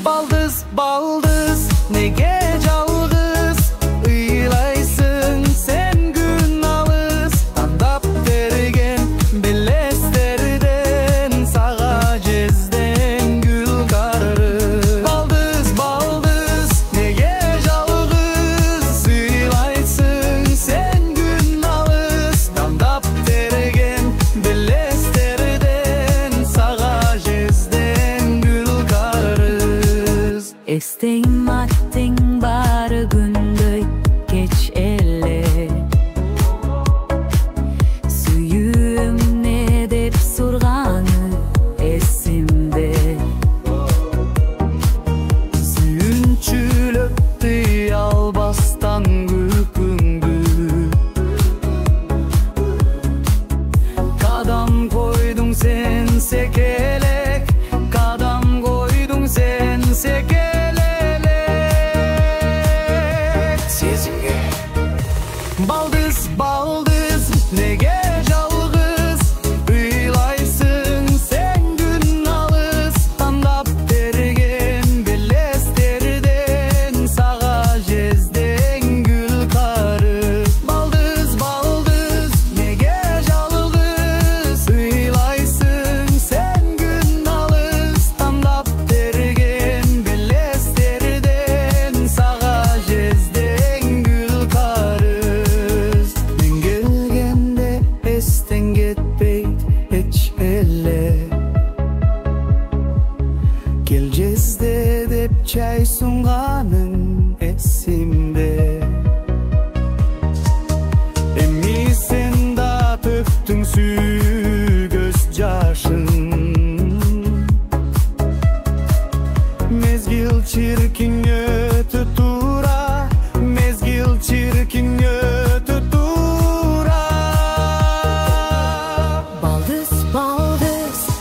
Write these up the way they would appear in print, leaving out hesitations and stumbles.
Baldız baldız nege жалғыз ыйлайсың sen gün алыс таңдап берген белестерден саға жезден гүл карыз балдыз балдыз неге жалғыз ыйлайсың sen gün алыс таңдап берген белестерден саға жезден гүл карыз Естейм аттың бары күндөй кеч эле Сүйүүм не деп сурганы эсимде Сүйүнчүлөктү албастан күлкүңдү Кадам койдуң сен секелек Кадам койдуң сен секелек Baldız baldız nege жалғыз ыйлайсың sen gün алыс таңдап берген белестерден саға жезден гүл карыз Baldız baldız неге жалғыз ыйлайсың sen gün алыс таңдап берген белестерден саға жезден гүл карыз Estен ketpeyt hiç elle Geleceğizde dep çay sunganın esimde Emmi sen da töktün süy göz yaşın Mezgil çirkin ötü tura Mezgil çirkin ötü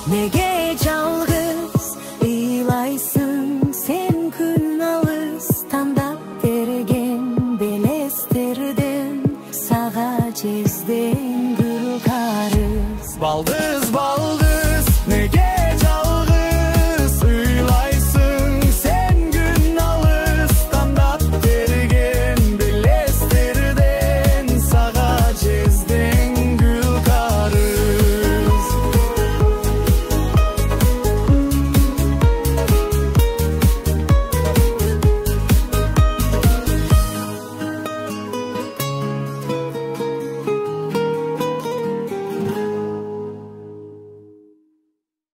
Nege жалғыз ыйлайсың sen күн алыс таңдап берген белестерден саға жезден гүл карыз